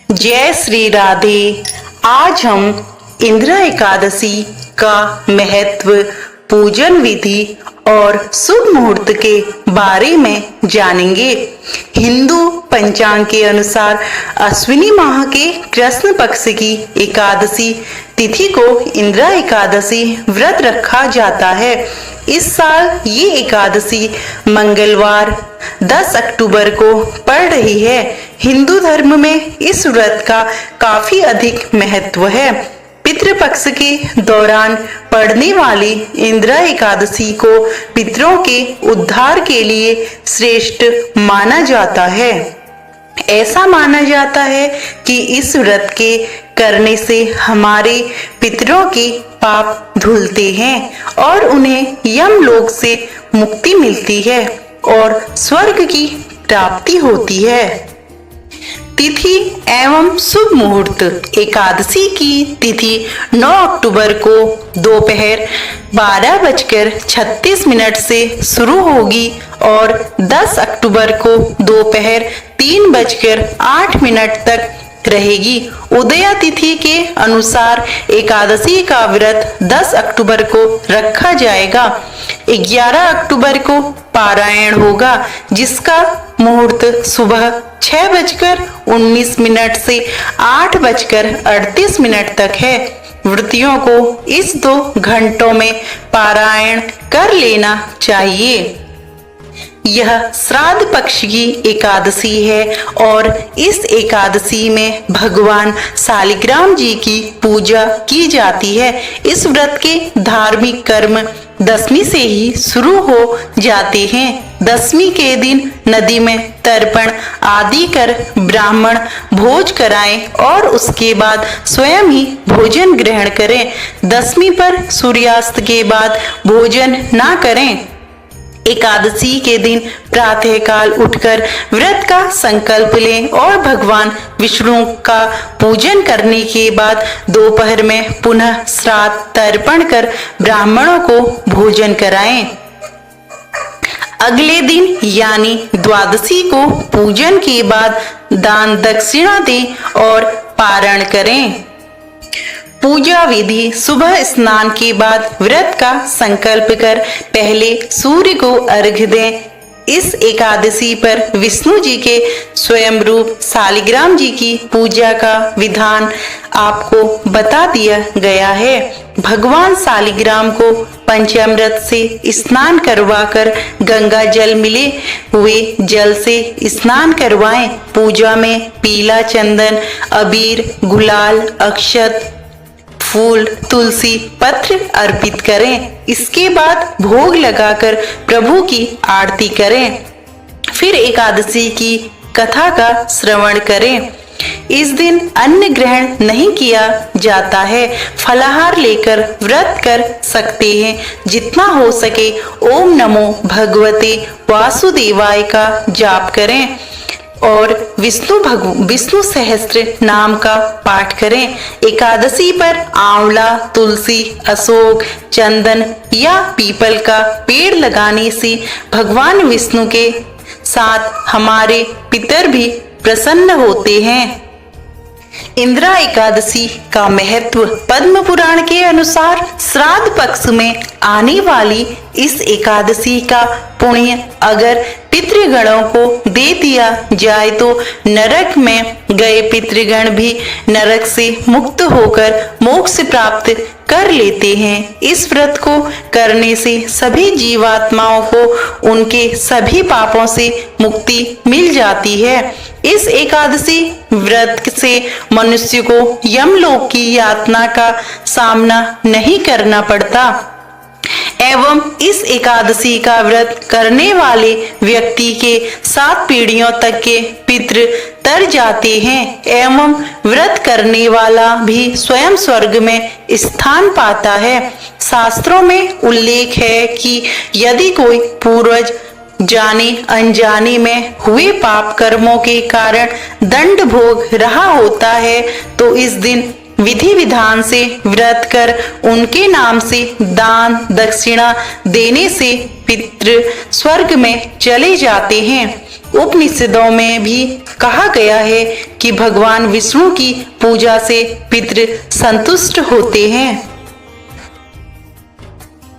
जय श्री राधे। आज हम इंदिरा एकादशी का महत्व, पूजन विधि और शुभ मुहूर्त के बारे में जानेंगे। हिंदू पंचांग के अनुसार अश्विनी माह के कृष्ण पक्ष की एकादशी तिथि को इंदिरा एकादशी व्रत रखा जाता है। इस साल ये एकादशी मंगलवार 10 अक्टूबर को पड़ रही है। हिंदू धर्म में इस व्रत का काफी अधिक महत्व है। पितृपक्ष के दौरान पड़ने वाली इंदिरा एकादशी को पितरों के उद्धार के लिए श्रेष्ठ माना जाता है। ऐसा माना जाता है कि इस व्रत के करने से हमारे पितरों के पाप धुलते हैं और उन्हें यमलोक से मुक्ति मिलती है और स्वर्ग की प्राप्ति होती है। तिथि एवं शुभ मुहूर्त। एकादशी की तिथि 9 अक्टूबर को दोपहर 12:36 से शुरू होगी और 10 अक्टूबर को दोपहर 3:08 तक रहेगी। उदया तिथि के अनुसार एकादशी का व्रत 10 अक्टूबर को रखा जाएगा। 11 अक्टूबर को पारायण होगा, जिसका मुहूर्त सुबह 6:19 से 8:38 तक है। व्रतियों को इस 2 घंटों में पारायण कर लेना चाहिए। यह श्राद्ध पक्ष की एकादशी है और इस एकादशी में भगवान शालिग्राम जी की पूजा की जाती है। इस व्रत के धार्मिक कर्म दशमी से ही शुरू हो जाते हैं। दशमी के दिन नदी में तर्पण आदि कर ब्राह्मण भोज कराएं और उसके बाद स्वयं ही भोजन ग्रहण करें। दशमी पर सूर्यास्त के बाद भोजन ना करें। एकादशी के दिन प्रातःकाल उठकर व्रत का संकल्प लें और भगवान विष्णु का पूजन करने के बाद दोपहर में पुनः श्राद्ध तर्पण कर ब्राह्मणों को भोजन कराएं। अगले दिन यानी द्वादशी को पूजन के बाद दान दक्षिणा दें और पारण करें। पूजा विधि। सुबह स्नान के बाद व्रत का संकल्प कर पहले सूर्य को अर्घ्य दें। इस एकादशी पर विष्णु जी के स्वयं रूप शालिग्राम जी की पूजा का विधान आपको बता दिया गया है। भगवान शालिग्राम को पंचामृत से स्नान करवाकर गंगा जल मिले हुए जल से स्नान करवाएं। पूजा में पीला चंदन, अबीर, गुलाल, अक्षत, फूल, तुलसी पत्र अर्पित करें। इसके बाद भोग लगाकर प्रभु की आरती करें। फिर एकादशी की कथा का श्रवण करें। इस दिन अन्न ग्रहण नहीं किया जाता है। फलाहार लेकर व्रत कर सकते हैं। जितना हो सके ओम नमो भगवते वासुदेवाय का जाप करें और विष्णु सहस्त्र नाम का पाठ करें। एकादशी पर आंवला, तुलसी, अशोक, चंदन या पीपल का पेड़ लगाने से भगवान विष्णु के साथ हमारे पितर भी प्रसन्न होते हैं। इंदिरा एकादशी का महत्व। पद्म पुराण के अनुसार श्राद्ध पक्ष में आने वाली इस एकादशी का पुण्य अगर पितृगणों को दे दिया जाए तो नरक में गए पितृगण भी नरक से मुक्त होकर मोक्ष प्राप्त कर लेते हैं। इस व्रत को करने से सभी जीवात्माओं को उनके सभी पापों से मुक्ति मिल जाती है। इस एकादशी व्रत से मनुष्य को यमलोक की यातना का सामना नहीं करना पड़ता एवं इस एकादशी का व्रत करने वाले व्यक्ति के 7 पीढ़ियों तक के पितृ तर जाते हैं एवं व्रत करने वाला भी स्वयं स्वर्ग में स्थान पाता है। शास्त्रों में उल्लेख है कि यदि कोई पूर्वज जाने अनजाने में हुए पाप कर्मों के कारण दंड भोग रहा होता है तो इस दिन विधि विधान से व्रत कर उनके नाम से दान दक्षिणा देने से पितृ स्वर्ग में चले जाते हैं। उपनिषदों में भी कहा गया है कि भगवान विष्णु की पूजा से पितृ संतुष्ट होते हैं।